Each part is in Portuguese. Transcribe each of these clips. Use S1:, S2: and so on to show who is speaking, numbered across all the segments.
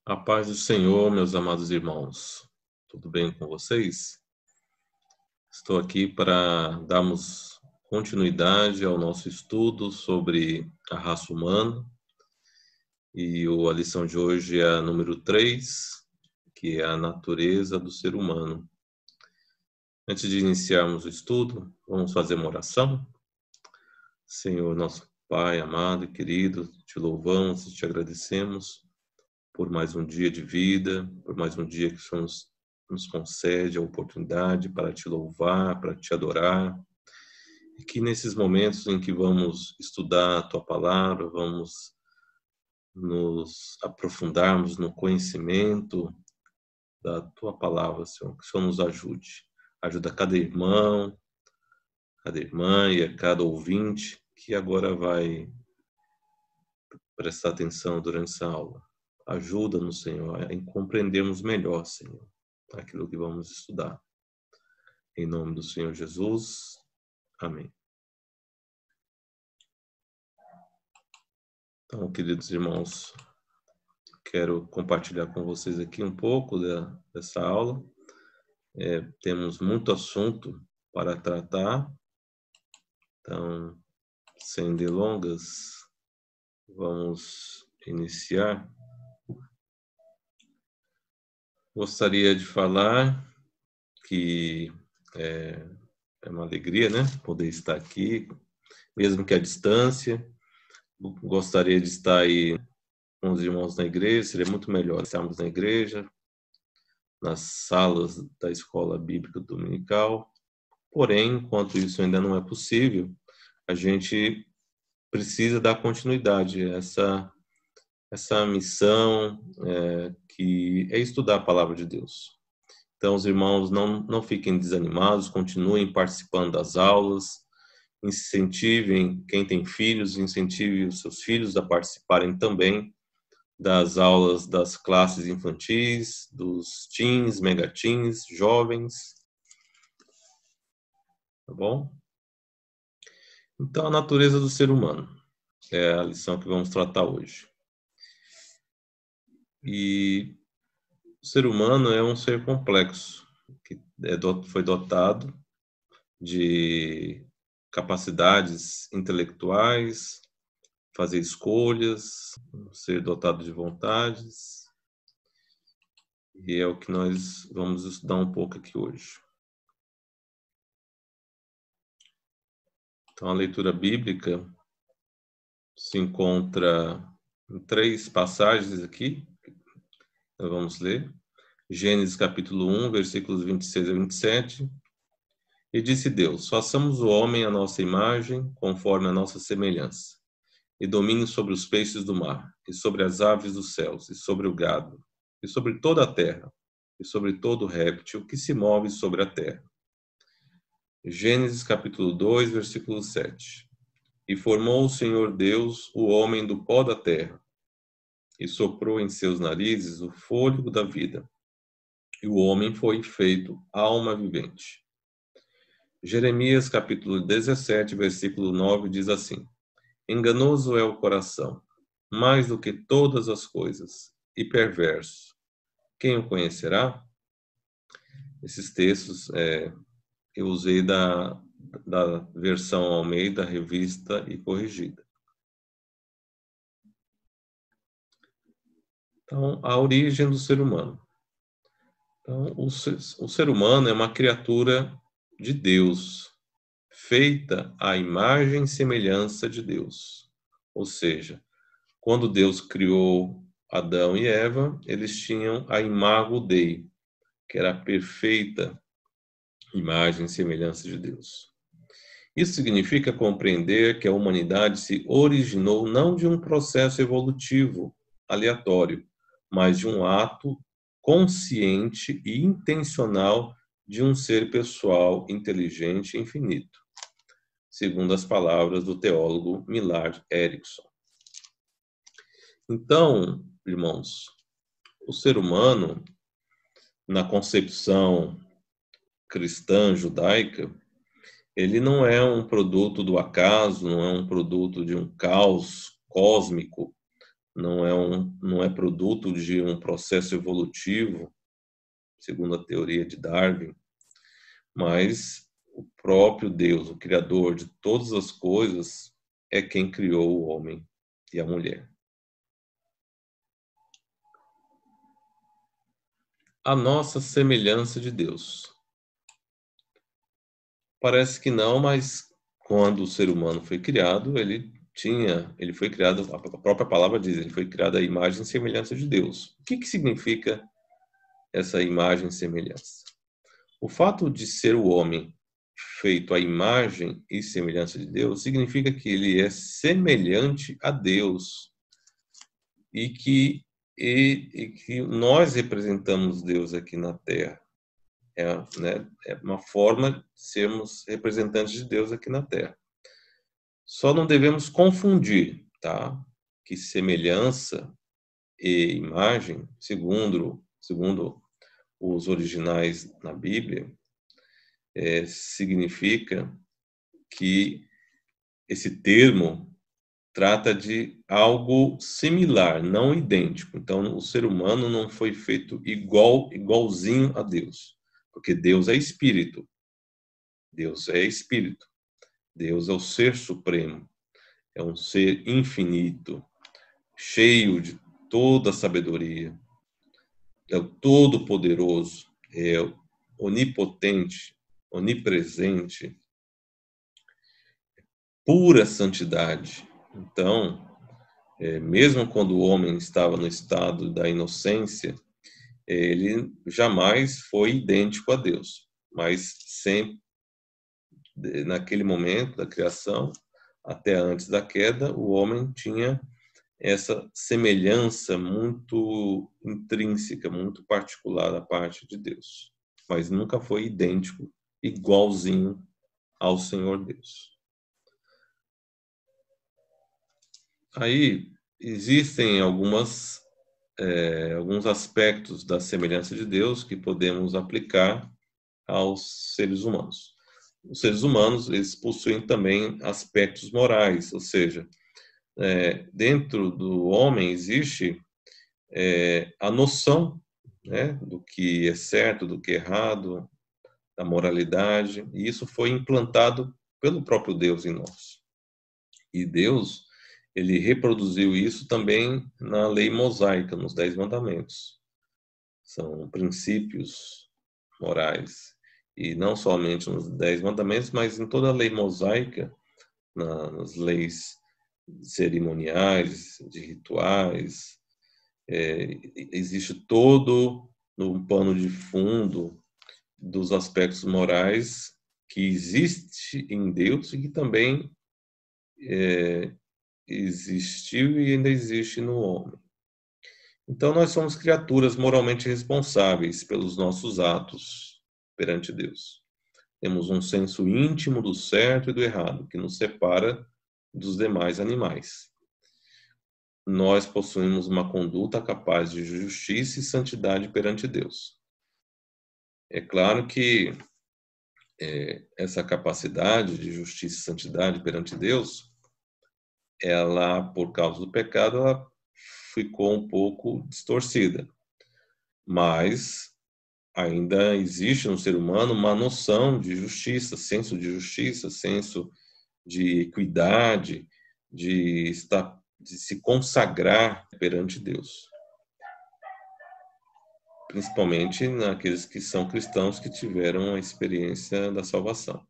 S1: A paz do Senhor, meus amados irmãos. Tudo bem com vocês? Estou aqui para darmos continuidade ao nosso estudo sobre a raça humana. E a lição de hoje é a número 3, que é a natureza do ser humano. Antes de iniciarmos o estudo, vamos fazer uma oração? Senhor, nosso Pai amado e querido, te louvamos e te agradecemos por mais um dia de vida, por mais um dia que o Senhor nos concede a oportunidade para te louvar, para te adorar. E que nesses momentos em que vamos estudar a tua palavra, vamos nos aprofundarmos no conhecimento da tua palavra, Senhor, que o Senhor nos ajude. Ajuda cada irmão, cada irmã e a cada ouvinte que agora vai prestar atenção durante essa aula. Ajuda-nos, Senhor, a compreendermos melhor, Senhor, aquilo que vamos estudar. Em nome do Senhor Jesus. Amém. Então, queridos irmãos, quero compartilhar com vocês aqui um pouco dessa aula. Temos muito assunto para tratar. Então, sem delongas, vamos iniciar. Gostaria de falar que é uma alegria, né, poder estar aqui, mesmo que à distância. Gostaria de estar aí com os irmãos na igreja, seria muito melhor estarmos na igreja, nas salas da escola bíblica dominical. Porém, enquanto isso ainda não é possível, a gente precisa dar continuidade a essa missão que é estudar a palavra de Deus. Então, os irmãos não fiquem desanimados, continuem participando das aulas, incentivem quem tem filhos, incentive os seus filhos a participarem também das aulas das classes infantis, dos teens, megateens, jovens. Tá bom? Então, a natureza do ser humano é a lição que vamos tratar hoje. E o ser humano é um ser complexo, que foi dotado de capacidades intelectuais, fazer escolhas, ser dotado de vontades. E é o que nós vamos estudar um pouco aqui hoje. Então, a leitura bíblica se encontra em 3 passagens aqui. Nós vamos ler. Gênesis capítulo 1, versículos 26 a 27. E disse Deus: façamos o homem à nossa imagem, conforme a nossa semelhança, e domine sobre os peixes do mar, e sobre as aves dos céus, e sobre o gado, e sobre toda a terra, e sobre todo réptil que se move sobre a terra. Gênesis capítulo 2, versículo 7. E formou o Senhor Deus o homem do pó da terra, e soprou em seus narizes o fôlego da vida, e o homem foi feito alma vivente. Jeremias capítulo 17, versículo 9 diz assim: enganoso é o coração, mais do que todas as coisas, e perverso. Quem o conhecerá? Esses textos eu usei da versão Almeida, revista e corrigida. Então, a origem do ser humano. Então, o ser humano é uma criatura de Deus, feita à imagem e semelhança de Deus. Ou seja, quando Deus criou Adão e Eva, eles tinham a imago Dei, que era a perfeita imagem e semelhança de Deus. Isso significa compreender que a humanidade se originou não de um processo evolutivo aleatório, mas de um ato consciente e intencional de um ser pessoal, inteligente e infinito, segundo as palavras do teólogo Millard Erickson. Então, irmãos, o ser humano, na concepção cristã judaica, ele não é um produto do acaso, não é um produto de um caos cósmico, não é produto de um processo evolutivo, segundo a teoria de Darwin, mas o próprio Deus, o Criador de todas as coisas, é quem criou o homem e a mulher. A nossa semelhança de Deus. Parece que não, mas quando o ser humano foi criado, ele foi criado, a própria palavra diz, ele foi criado à imagem e semelhança de Deus. O que significa essa imagem e semelhança? O fato de ser o homem feito à imagem e semelhança de Deus significa que ele é semelhante a Deus e que nós representamos Deus aqui na Terra. É uma forma de sermos representantes de Deus aqui na Terra. Só não devemos confundir, tá? Que semelhança e imagem, segundo os originais na Bíblia, significa que esse termo trata de algo similar, não idêntico. Então, o ser humano não foi feito igualzinho a Deus, porque Deus é espírito. Deus é espírito. Deus é o ser supremo. É um ser infinito, cheio de toda a sabedoria. É o todo-poderoso, é onipotente, onipresente, pura santidade. Então, mesmo quando o homem estava no estado da inocência, ele jamais foi idêntico a Deus, mas sempre, naquele momento da criação, até antes da queda, o homem tinha essa semelhança muito intrínseca, muito particular da parte de Deus, mas nunca foi idêntico, igualzinho ao Senhor Deus. Aí existem alguns aspectos da semelhança de Deus que podemos aplicar aos seres humanos. Os seres humanos, eles possuem também aspectos morais, ou seja, dentro do homem existe a noção, né, do que é certo, do que é errado, da moralidade, e isso foi implantado pelo próprio Deus em nós. E Deus, ele reproduziu isso também na lei mosaica, nos 10 mandamentos. São princípios morais. E não somente nos 10 mandamentos, mas em toda a lei mosaica, nas leis cerimoniais, de rituais, existe todo um pano de fundo dos aspectos morais que existe em Deus e que também existiu e ainda existe no homem. Então, nós somos criaturas moralmente responsáveis pelos nossos atos perante Deus. Temos um senso íntimo do certo e do errado, que nos separa dos demais animais. Nós possuímos uma conduta capaz de justiça e santidade perante Deus. É claro que essa capacidade de justiça e santidade perante Deus, ela, por causa do pecado, ela ficou um pouco distorcida. Mas ainda existe no ser humano uma noção de justiça, senso de equidade, de se consagrar perante Deus. Principalmente naqueles que são cristãos que tiveram a experiência da salvação.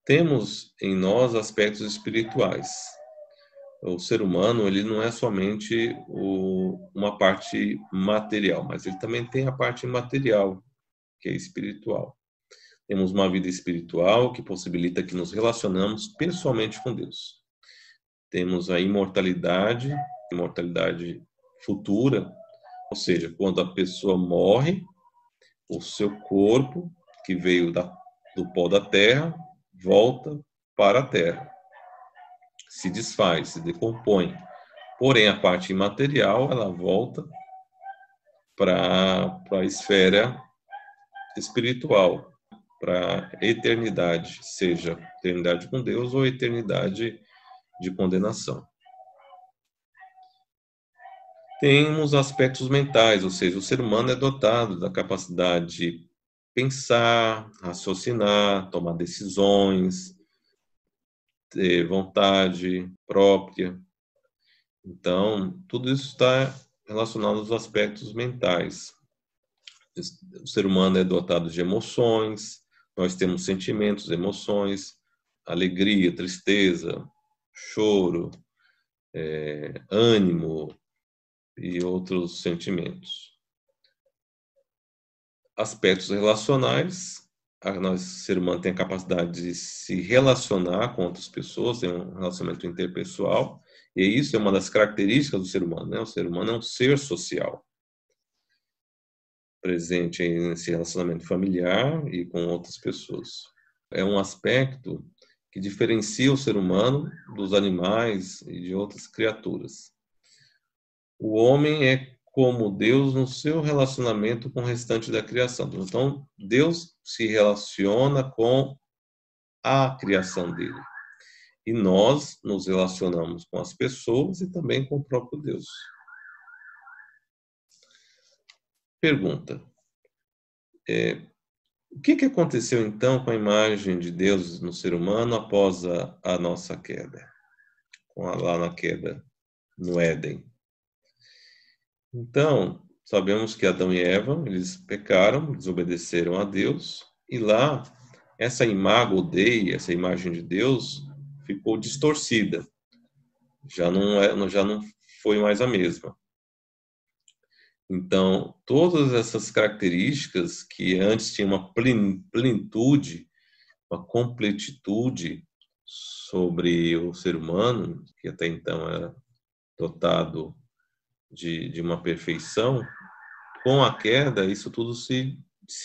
S1: Temos em nós aspectos espirituais. O ser humano, ele não é somente uma parte material, mas ele também tem a parte imaterial, que é espiritual. Temos uma vida espiritual que possibilita que nos relacionamos pessoalmente com Deus. Temos a imortalidade futura, ou seja, quando a pessoa morre, o seu corpo, que veio do pó da terra, volta para a terra. Se desfaz, se decompõe. Porém, a parte imaterial, ela volta para a esfera espiritual, para a eternidade, seja eternidade com Deus ou eternidade de condenação. Temos aspectos mentais, ou seja, o ser humano é dotado da capacidade de pensar, raciocinar, tomar decisões, ter vontade própria. Então, tudo isso está relacionado aos aspectos mentais. O ser humano é dotado de emoções, nós temos sentimentos, emoções, alegria, tristeza, choro, ânimo e outros sentimentos. Aspectos relacionais, nós, ser humano, tem a capacidade de se relacionar com outras pessoas, tem um relacionamento interpessoal, e isso é uma das características do ser humano, né? O ser humano é um ser social, presente nesse relacionamento familiar e com outras pessoas. É um aspecto que diferencia o ser humano dos animais e de outras criaturas. O homem é como Deus no seu relacionamento com o restante da criação. Então, Deus se relaciona com a criação dele. E nós nos relacionamos com as pessoas e também com o próprio Deus. Pergunta: o que aconteceu então com a imagem de Deus no ser humano após a nossa queda? Lá na queda no Éden. Então, sabemos que Adão e Eva, eles pecaram, desobedeceram a Deus, e lá, essa imago Dei, essa imagem de Deus, ficou distorcida. Já não foi mais a mesma. Então, todas essas características que antes tinham uma plenitude, uma completitude sobre o ser humano, que até então era dotado de uma perfeição, com a queda, isso tudo se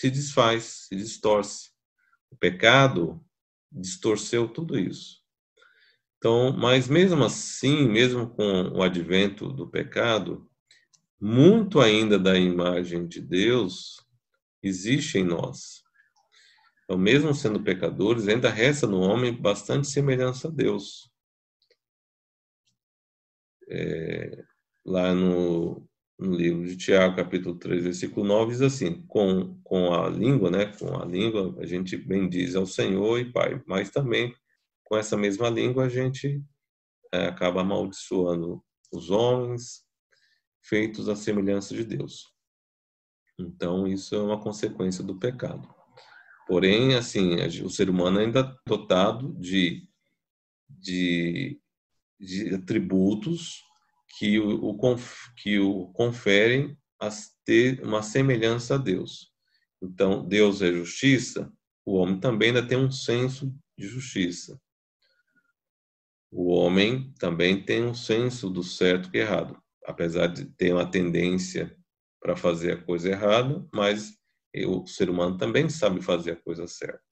S1: desfaz, se distorce. O pecado distorceu tudo isso. Então, mas mesmo assim, mesmo com o advento do pecado, muito ainda da imagem de Deus existe em nós. Então, mesmo sendo pecadores, ainda resta no homem bastante semelhança a Deus. Lá no livro de Tiago, capítulo 3, versículo 9, diz assim: com a língua, né? Com a língua a gente bendiz ao Senhor e Pai, mas também com essa mesma língua a gente acaba amaldiçoando os homens feitos à semelhança de Deus. Então, isso é uma consequência do pecado. Porém, assim, o ser humano ainda é dotado de atributos que o conferem a ter uma semelhança a Deus. Então, Deus é justiça, o homem também ainda tem um senso de justiça. O homem também tem um senso do certo e errado, apesar de ter uma tendência para fazer a coisa errada, mas o ser humano também sabe fazer a coisa certa.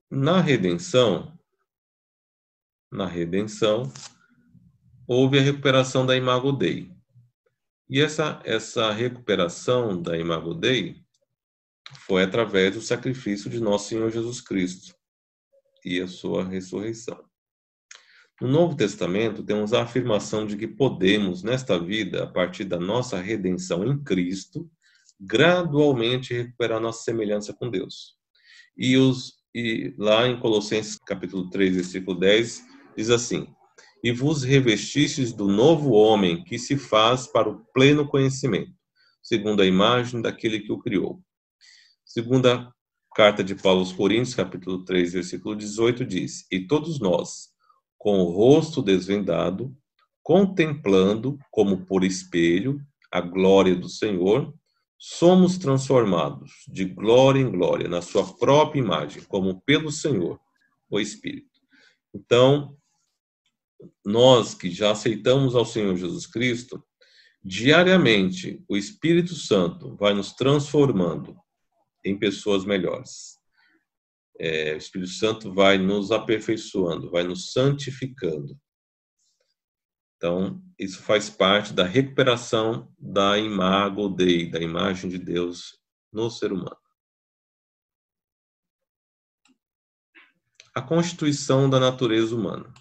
S1: Na redenção, houve a recuperação da Imago Dei. E essa recuperação da Imago Dei foi através do sacrifício de nosso Senhor Jesus Cristo e a sua ressurreição. No Novo Testamento, temos a afirmação de que podemos, nesta vida, a partir da nossa redenção em Cristo, gradualmente recuperar nossa semelhança com Deus. E lá em Colossenses capítulo 3, versículo 10, diz assim: e vos revestistes do novo homem que se faz para o pleno conhecimento, segundo a imagem daquele que o criou. Segunda carta de Paulo aos Coríntios, capítulo 3, versículo 18, diz: e todos nós, com o rosto desvendado, contemplando como por espelho a glória do Senhor, somos transformados de glória em glória na sua própria imagem, como pelo Senhor, o Espírito. Então, nós que já aceitamos ao Senhor Jesus Cristo, diariamente o Espírito Santo vai nos transformando em pessoas melhores. O Espírito Santo vai nos aperfeiçoando, vai nos santificando. Então, isso faz parte da recuperação da imago Dei, da imagem de Deus no ser humano. A constituição da natureza humana.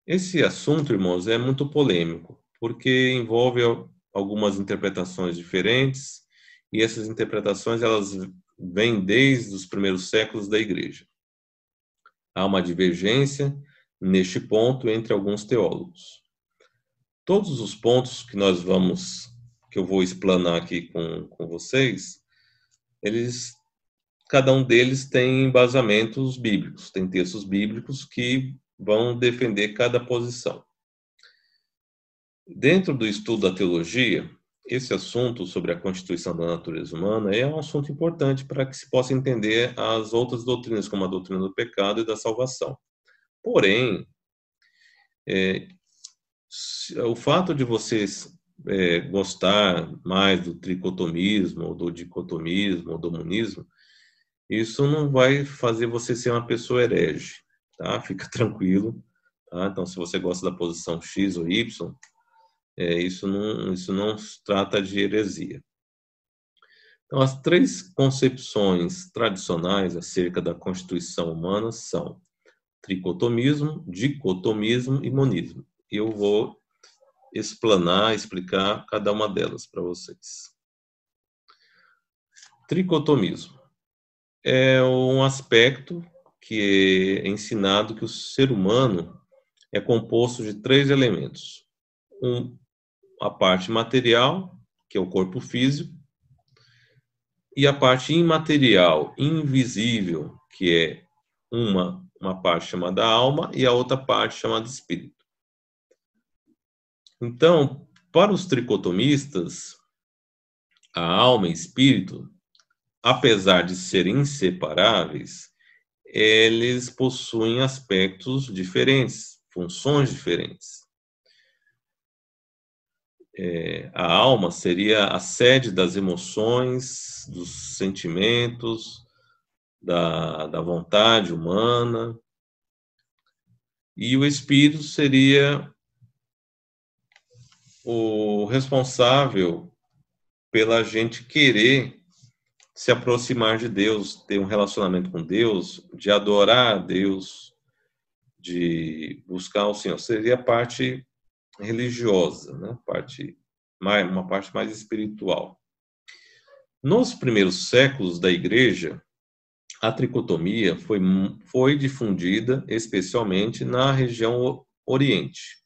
S1: Esse assunto, irmãos, é muito polêmico, porque envolve algumas interpretações diferentes, e essas interpretações elas vêm desde os primeiros séculos da Igreja. Há uma divergência neste ponto entre alguns teólogos. Todos os pontos que eu vou explanar aqui com vocês, cada um deles tem embasamentos bíblicos, tem textos bíblicos que vão defender cada posição. Dentro do estudo da teologia, esse assunto sobre a constituição da natureza humana é um assunto importante para que se possa entender as outras doutrinas, como a doutrina do pecado e da salvação. Porém, o fato de vocês gostar mais do tricotomismo, ou do dicotomismo, ou do monismo, isso não vai fazer você ser uma pessoa herege, tá? Fica tranquilo, tá? Então, se você gosta da posição X ou Y, isso não trata de heresia. Então, as três concepções tradicionais acerca da constituição humana são tricotomismo, dicotomismo e monismo. E eu vou explicar cada uma delas para vocês. Tricotomismo é um aspecto que é ensinado que o ser humano é composto de três elementos. A parte material, que é o corpo físico, e a parte imaterial, invisível, que é uma parte chamada alma e a outra parte chamada espírito. Então, para os tricotomistas, a alma e espírito, apesar de serem inseparáveis, eles possuem aspectos diferentes, funções diferentes. A alma seria a sede das emoções, dos sentimentos, da vontade humana, e o espírito seria o responsável pela gente querer se aproximar de Deus, ter um relacionamento com Deus, de adorar a Deus, de buscar o Senhor. Seria a parte religiosa, né? Uma parte mais espiritual. Nos primeiros séculos da Igreja, a tricotomia foi difundida especialmente na região Oriente,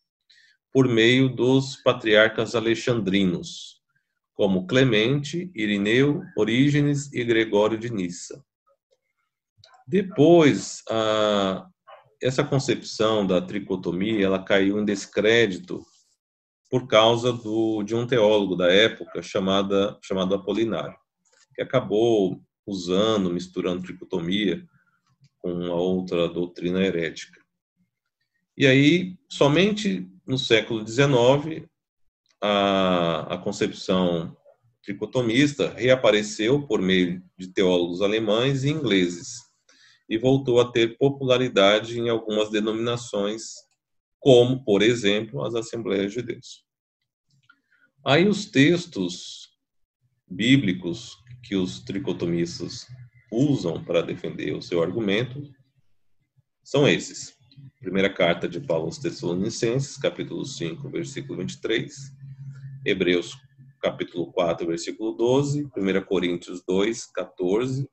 S1: por meio dos patriarcas alexandrinos, como Clemente, Irineu, Orígenes e Gregório de Nissa. Depois, essa concepção da tricotomia ela caiu em descrédito por causa de um teólogo da época chamado Apolinário, que acabou misturando tricotomia com uma outra doutrina herética. E aí, somente no século XIX, a concepção tricotomista reapareceu por meio de teólogos alemães e ingleses e voltou a ter popularidade em algumas denominações, como, por exemplo, as Assembleias de Deus. Aí os textos bíblicos que os tricotomistas usam para defender o seu argumento são esses. Primeira carta de Paulo aos Tessalonicenses, capítulo 5, versículo 23, Hebreus, capítulo 4, versículo 12, 1 Coríntios 2, 14,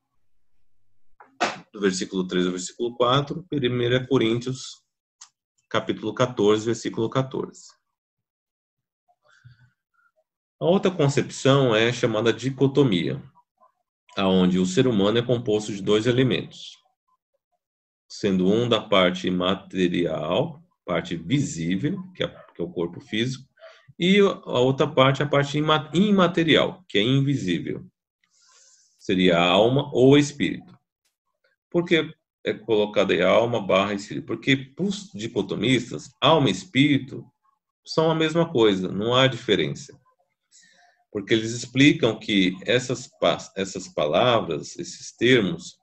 S1: do versículo 3 ao versículo 4, 1 Coríntios, capítulo 14, versículo 14. A outra concepção é chamada dicotomia, aonde o ser humano é composto de dois elementos, sendo um da parte material, parte visível, que é o corpo físico, e a outra parte, a parte imaterial, que é invisível. Seria a alma ou espírito. Por que é colocada aí alma barra espírito? Porque para os dicotomistas, alma e espírito são a mesma coisa, não há diferença. Porque eles explicam que essas palavras, esses termos,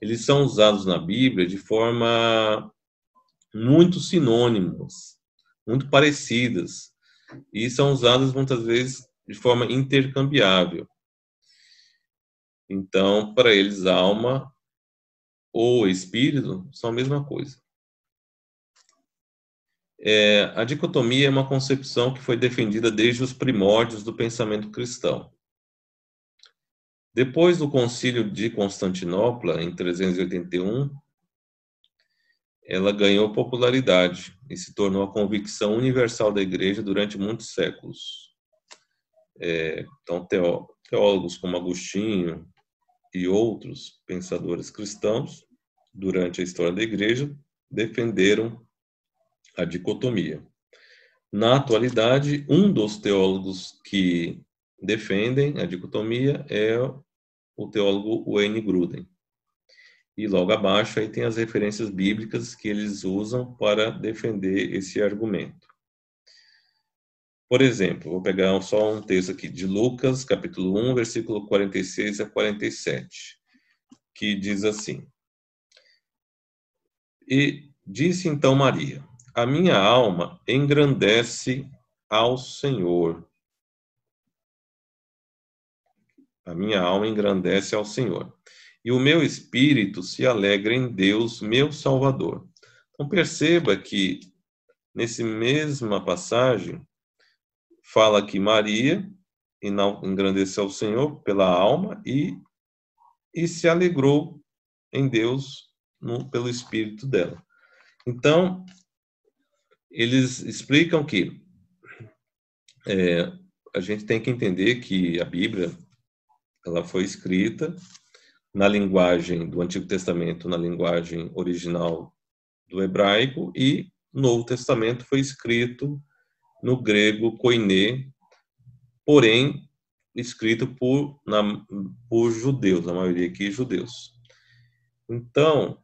S1: eles são usados na Bíblia de forma muito sinônimas, muito parecidas, e são usadas muitas vezes de forma intercambiável. Então, para eles, alma ou espírito são a mesma coisa. A dicotomia é uma concepção que foi defendida desde os primórdios do pensamento cristão. Depois do Concílio de Constantinopla, em 381, ela ganhou popularidade e se tornou a convicção universal da Igreja durante muitos séculos. Então, teólogos como Agostinho e outros pensadores cristãos, durante a história da Igreja, defenderam a dicotomia. Na atualidade, um dos teólogos que defendem a dicotomia é o teólogo Wayne Grudem. E logo abaixo aí tem as referências bíblicas que eles usam para defender esse argumento. Por exemplo, vou pegar só um texto aqui de Lucas, capítulo 1, versículo 46 a 47, que diz assim: E disse então Maria: A minha alma engrandece ao Senhor. A minha alma engrandece ao Senhor. E o meu espírito se alegra em Deus, meu Salvador. Então perceba que nessa mesma passagem fala que Maria engrandeceu ao Senhor pela alma e se alegrou em Deus pelo espírito dela. Então, eles explicam que a gente tem que entender que a Bíblia ela foi escrita na linguagem do Antigo Testamento, na linguagem original do hebraico, e o Novo Testamento foi escrito no grego koiné, porém escrito por judeus, a maioria aqui judeus. Então,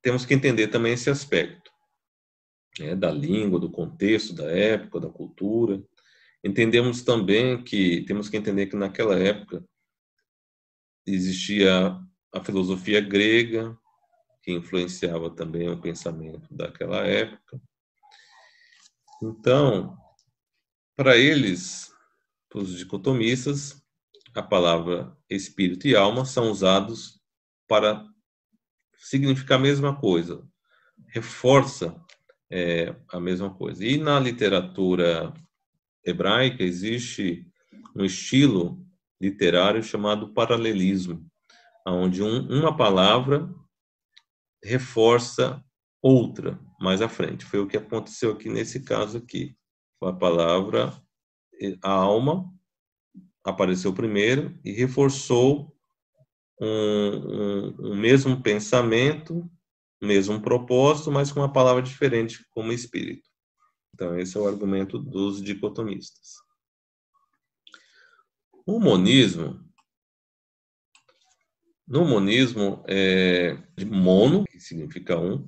S1: temos que entender também esse aspecto, da língua, do contexto, da época, da cultura. Entendemos também que temos que entender que naquela época existia a filosofia grega, que influenciava também o pensamento daquela época. Então, para eles, para os dicotomistas, a palavra espírito e alma são usados para significar a mesma coisa, reforça a mesma coisa. E na literatura hebraica existe um estilo literário chamado paralelismo, onde uma palavra reforça outra mais à frente. Foi o que aconteceu aqui nesse caso aqui. A palavra, a alma, apareceu primeiro e reforçou um mesmo pensamento, mesmo propósito, mas com uma palavra diferente, como espírito. Então, esse é o argumento dos dicotomistas. O monismo, no monismo é de mono, que significa um.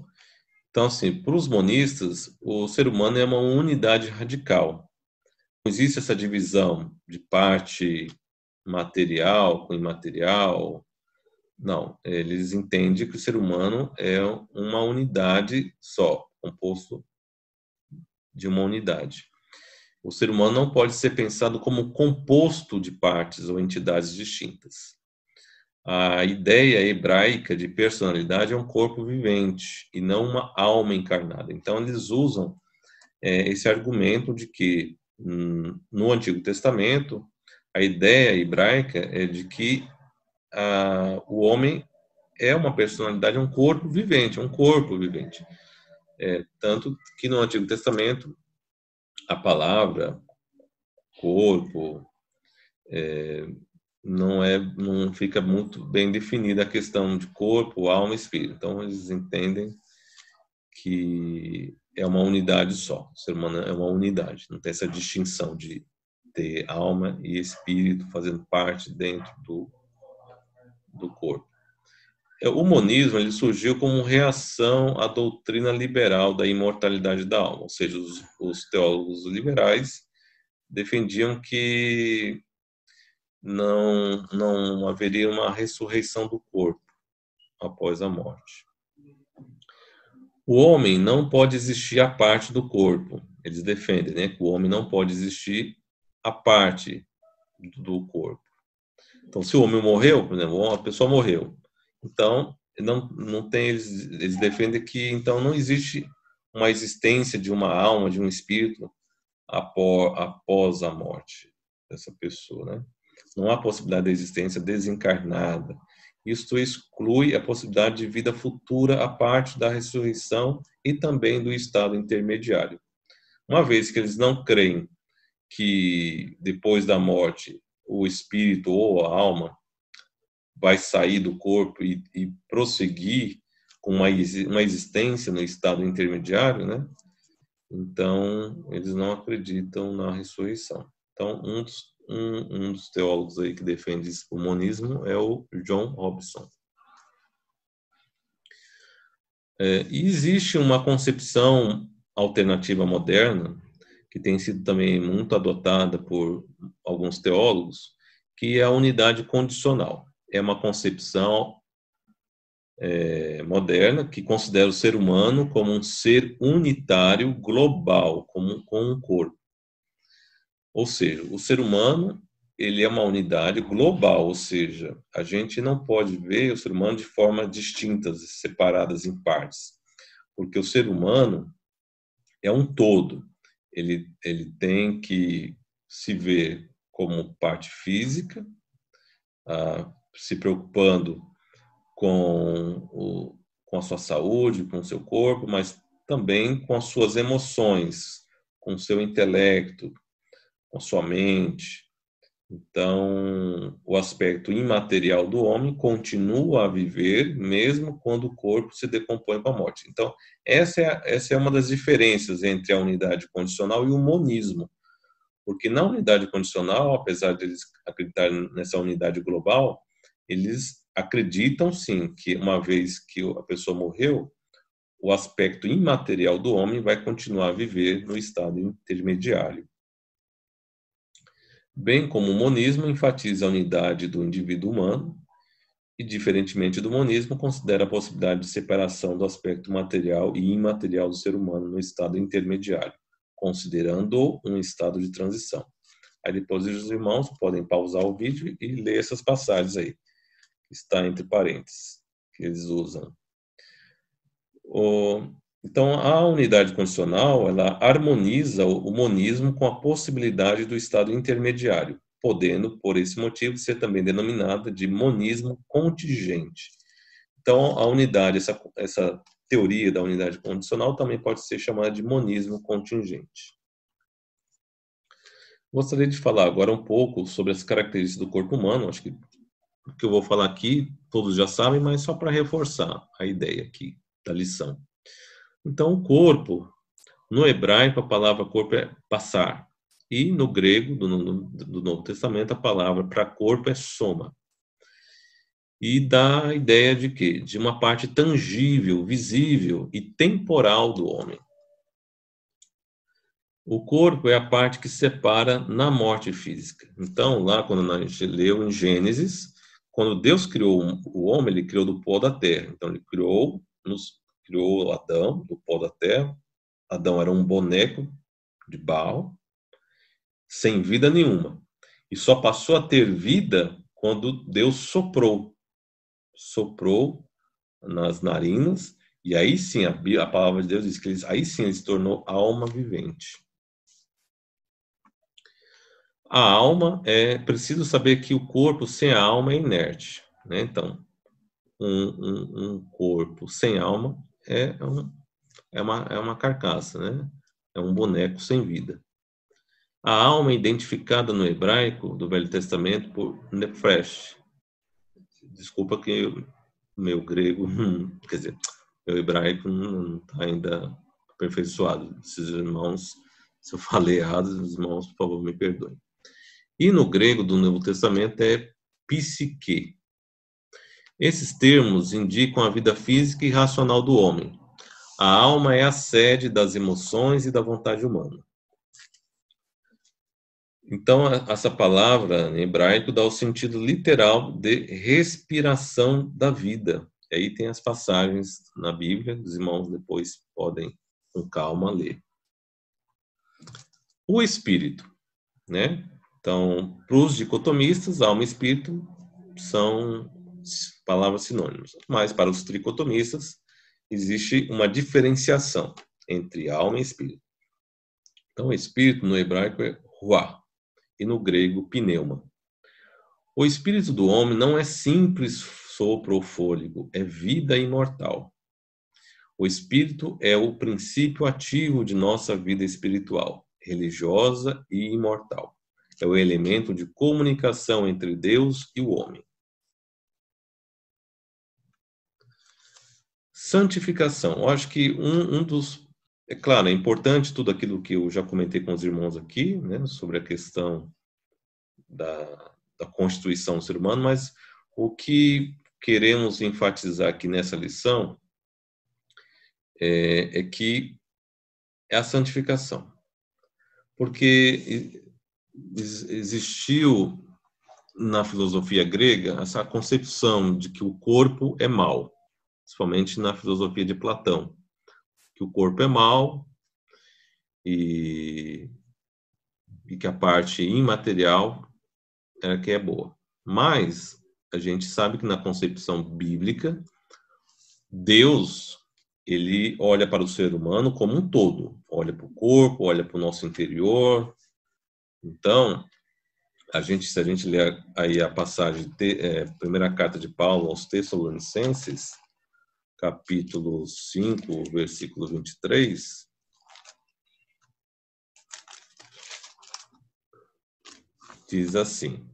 S1: Então, assim, para os monistas, o ser humano é uma unidade radical. Não existe essa divisão de parte material com imaterial. Não, eles entendem que o ser humano é uma unidade só, composto de uma unidade. O ser humano não pode ser pensado como composto de partes ou entidades distintas. A ideia hebraica de personalidade é um corpo vivente e não uma alma encarnada. Então, eles usam esse argumento de que, no Antigo Testamento, a ideia hebraica é de que o homem é uma personalidade, um corpo vivente, tanto que no Antigo Testamento, a palavra corpo não fica muito bem definida a questão de corpo, alma e espírito. Então, eles entendem que é uma unidade só. O ser humano é uma unidade. Não tem essa distinção de ter alma e espírito fazendo parte dentro do corpo. O monismo ele surgiu como reação à doutrina liberal da imortalidade da alma. Ou seja, os teólogos liberais defendiam que não haveria uma ressurreição do corpo após a morte. O homem não pode existir à parte do corpo. Eles defendem, né, que o homem não pode existir à parte do corpo. Então, se o homem morreu, por exemplo, a pessoa morreu, então não tem eles defendem que então não existe uma existência de uma alma, de um espírito após a morte dessa pessoa, né? Não há possibilidade de existência desencarnada. Isto exclui a possibilidade de vida futura a parte da ressurreição e também do estado intermediário. Uma vez que eles não creem que depois da morte o espírito ou a alma vai sair do corpo e prosseguir com uma existência no estado intermediário, né? Então, eles não acreditam na ressurreição. Então, um dos teólogos aí que defende o monismo é o John Robson. E existe uma concepção alternativa moderna, que tem sido também muito adotada por alguns teólogos, que é a unidade condicional. É uma concepção moderna que considera o ser humano como um ser unitário, global, com um corpo. Ou seja, o ser humano ele é uma unidade global, ou seja, a gente não pode ver o ser humano de forma distintas, separadas em partes, porque o ser humano é um todo. Ele tem que se ver como parte física, se preocupando com a sua saúde, com o seu corpo, mas também com as suas emoções, com o seu intelecto, com a sua mente. Então, o aspecto imaterial do homem continua a viver mesmo quando o corpo se decompõe com a morte. Então, essa é uma das diferenças entre a unidade condicional e o monismo. Porque na unidade condicional, apesar de eles acreditarem nessa unidade global, eles acreditam sim que uma vez que a pessoa morreu, o aspecto imaterial do homem vai continuar a viver no estado intermediário. Bem como o monismo enfatiza a unidade do indivíduo humano e, diferentemente do monismo, considera a possibilidade de separação do aspecto material e imaterial do ser humano no estado intermediário, considerando-o um estado de transição. Aí depois os irmãos podem pausar o vídeo e ler essas passagens aí, que está entre parênteses, que eles usam. Então, a unidade condicional, ela harmoniza o monismo com a possibilidade do estado intermediário, podendo, por esse motivo, ser também denominada de monismo contingente. Então, a unidade, essa teoria da unidade condicional também pode ser chamada de monismo contingente. Gostaria de falar agora um pouco sobre as características do corpo humano. Acho que o que eu vou falar aqui todos já sabem, mas só para reforçar a ideia aqui da lição. Então, o corpo, no hebraico, a palavra corpo é passar. E no grego, do Novo Testamento, a palavra para corpo é soma. E dá a ideia de quê? De uma parte tangível, visível e temporal do homem. O corpo é a parte que separa na morte física. Então, lá quando a gente leu em Gênesis, quando Deus criou o homem, ele criou do pó da terra. Então, ele criou Adão do pó da terra. Adão era um boneco de barro, sem vida nenhuma. E só passou a ter vida quando Deus soprou nas narinas, e aí sim, a palavra de Deus diz que aí sim ele se tornou alma vivente. A alma, preciso saber que o corpo sem a alma é inerte, né? Então, um corpo sem alma é uma carcaça, né? É um boneco sem vida. A alma é identificada no hebraico do Velho Testamento por nefesh. Desculpa que meu grego, quer dizer, meu hebraico não está ainda aperfeiçoado. Esses irmãos, se eu falei errado, os irmãos, por favor, me perdoem. E no grego do Novo Testamento é psique. Esses termos indicam a vida física e racional do homem. A alma é a sede das emoções e da vontade humana. Então, essa palavra em hebraico dá o sentido literal de respiração da vida. E aí tem as passagens na Bíblia, os irmãos depois podem, com calma, ler. O espírito, né? Então, para os dicotomistas, alma e espírito são palavras sinônimas. Mas para os tricotomistas, existe uma diferenciação. entre alma e espírito. Então, espírito no hebraico é ruah e no grego pneuma. O espírito do homem não é simples sopro ou fôlego, é vida imortal. O espírito é o princípio ativo de nossa vida espiritual, religiosa e imortal. É o elemento de comunicação entre Deus e o homem. Santificação. Eu acho que um dos... É claro, é importante tudo aquilo que eu já comentei com os irmãos aqui, né, sobre a questão da constituição do ser humano, mas o que queremos enfatizar aqui nessa lição é que é a santificação. Porque existiu na filosofia grega essa concepção de que o corpo é mau, principalmente na filosofia de Platão, que o corpo é mau e que a parte imaterial é que é boa. Mas a gente sabe que na concepção bíblica, Deus, ele olha para o ser humano como um todo, olha para o corpo, olha para o nosso interior. Então, se a gente ler aí a passagem, primeira carta de Paulo aos Tessalonicenses, capítulo 5, versículo 23, diz assim,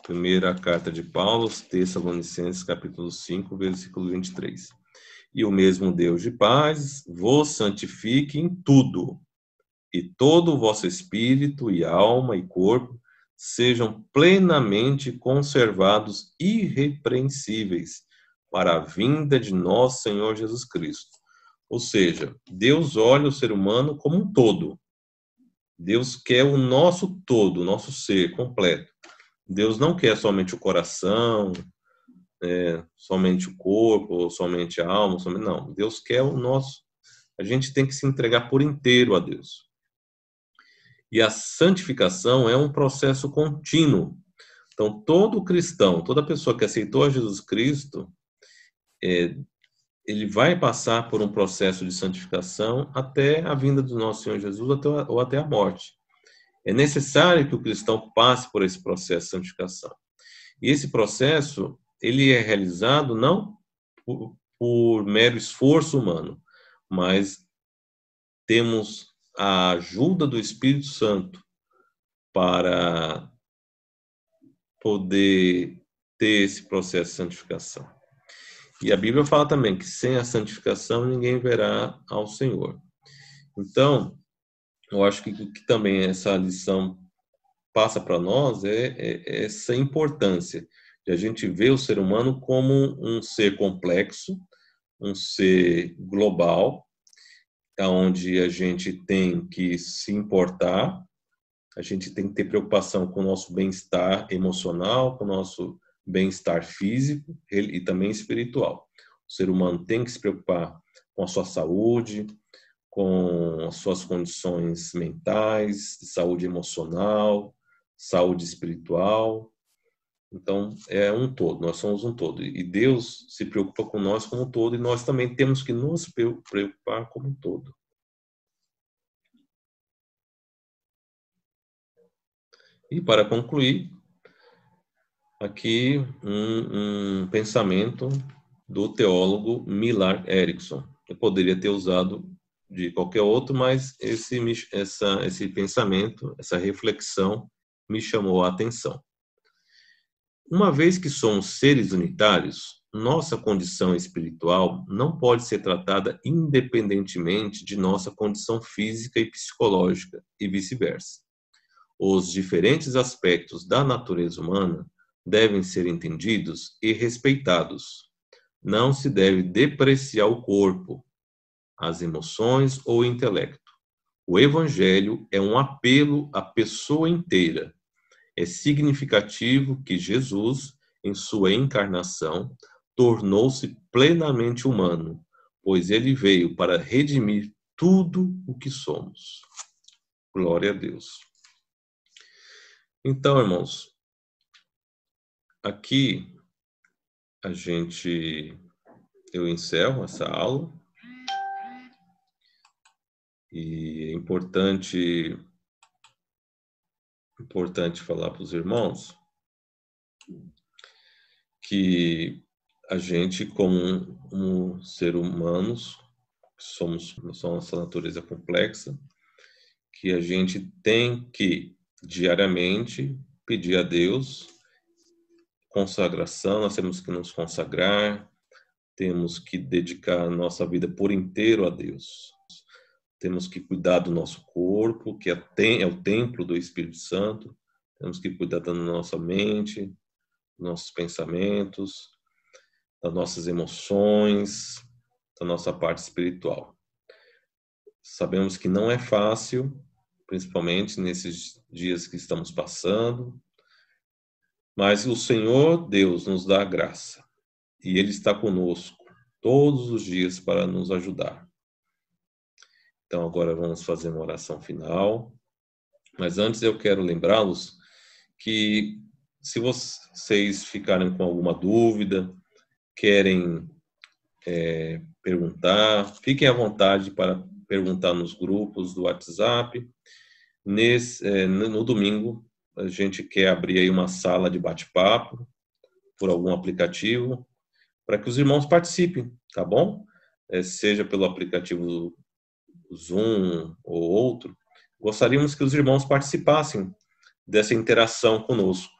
S1: primeira carta de Paulo aos Tessalonicenses, capítulo 5, versículo 23. E o mesmo Deus de paz vos santifique em tudo, e todo o vosso espírito e alma e corpo sejam plenamente conservados irrepreensíveis para a vinda de nosso Senhor Jesus Cristo. Ou seja, Deus olha o ser humano como um todo. Deus quer o nosso todo, o nosso ser completo. Deus não quer somente o coração, somente o corpo, ou somente a alma, não. Deus quer o nosso. A gente tem que se entregar por inteiro a Deus. E a santificação é um processo contínuo. Então, todo cristão, toda pessoa que aceitou a Jesus Cristo, ele vai passar por um processo de santificação até a vinda do nosso Senhor Jesus ou até a morte. É necessário que o cristão passe por esse processo de santificação. E esse processo, ele é realizado não por mero esforço humano, mas temos a ajuda do Espírito Santo para poder ter esse processo de santificação. E a Bíblia fala também que sem a santificação ninguém verá ao Senhor. Então, eu acho que também essa lição passa para nós é essa importância de a gente ver o ser humano como um ser complexo, um ser global, onde a gente tem que se importar, a gente tem que ter preocupação com o nosso bem-estar emocional, com o nosso bem-estar físico e também espiritual. O ser humano tem que se preocupar com a sua saúde, com as suas condições mentais, saúde emocional, saúde espiritual. Então, é um todo, nós somos um todo. E Deus se preocupa com nós como um todo, e nós também temos que nos preocupar como um todo. E para concluir, aqui um pensamento do teólogo Millard Erickson. Eu poderia ter usado de qualquer outro, mas esse pensamento, essa reflexão me chamou a atenção. Uma vez que somos seres unitários, nossa condição espiritual não pode ser tratada independentemente de nossa condição física e psicológica, e vice-versa. Os diferentes aspectos da natureza humana devem ser entendidos e respeitados. Não se deve depreciar o corpo, as emoções ou o intelecto. O Evangelho é um apelo à pessoa inteira. É significativo que Jesus, em sua encarnação, tornou-se plenamente humano, pois ele veio para redimir tudo o que somos. Glória a Deus. Então, irmãos, aqui eu encerro essa aula. E é importante falar para os irmãos que a gente, como ser humanos, somos nossa natureza complexa, que a gente tem que diariamente pedir a Deus consagração, nós temos que nos consagrar, temos que dedicar a nossa vida por inteiro a Deus. Temos que cuidar do nosso corpo, que é o templo do Espírito Santo. Temos que cuidar da nossa mente, dos nossos pensamentos, das nossas emoções, da nossa parte espiritual. Sabemos que não é fácil, principalmente nesses dias que estamos passando, mas o Senhor Deus nos dá a graça e Ele está conosco todos os dias para nos ajudar. Então agora vamos fazer uma oração final, mas antes eu quero lembrá-los que se vocês ficarem com alguma dúvida, querem perguntar, fiquem à vontade para perguntar nos grupos do WhatsApp. No domingo, a gente quer abrir aí uma sala de bate-papo por algum aplicativo, para que os irmãos participem, tá bom? Seja pelo aplicativo Zoom ou outro, gostaríamos que os irmãos participassem dessa interação conosco,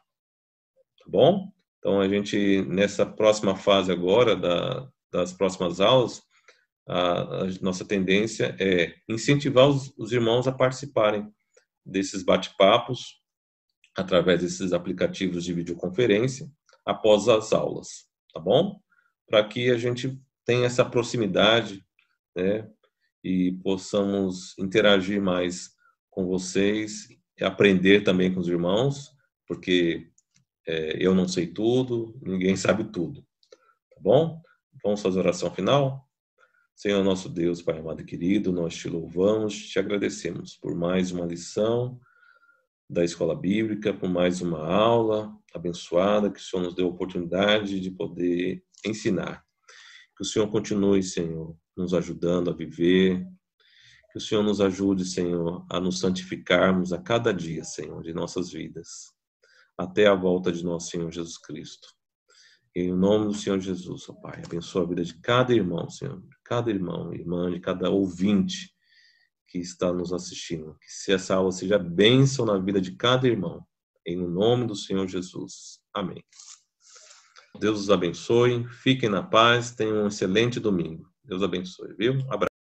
S1: tá bom? Então, a gente, nessa próxima fase agora, das próximas aulas, a nossa tendência é incentivar os irmãos a participarem desses bate-papos através desses aplicativos de videoconferência após as aulas, tá bom? Para que a gente tenha essa proximidade, né? E possamos interagir mais com vocês, e aprender também com os irmãos, porque eu não sei tudo, ninguém sabe tudo, tá bom? Vamos fazer a oração final? Senhor nosso Deus, Pai amado e querido, nós te louvamos, te agradecemos por mais uma lição da Escola Bíblica, por mais uma aula abençoada, que o Senhor nos deu a oportunidade de poder ensinar. Que o Senhor continue, Senhor, nos ajudando a viver. Que o Senhor nos ajude, Senhor, a nos santificarmos a cada dia, Senhor, de nossas vidas, até a volta de nosso Senhor Jesus Cristo. Em nome do Senhor Jesus, ó Pai, abençoa a vida de cada irmão, Senhor, de cada irmão, irmã, de cada ouvinte que está nos assistindo. Que se essa aula seja bênção na vida de cada irmão, em nome do Senhor Jesus. Amém. Deus os abençoe, fiquem na paz, tenham um excelente domingo. Deus abençoe, viu? Abraço.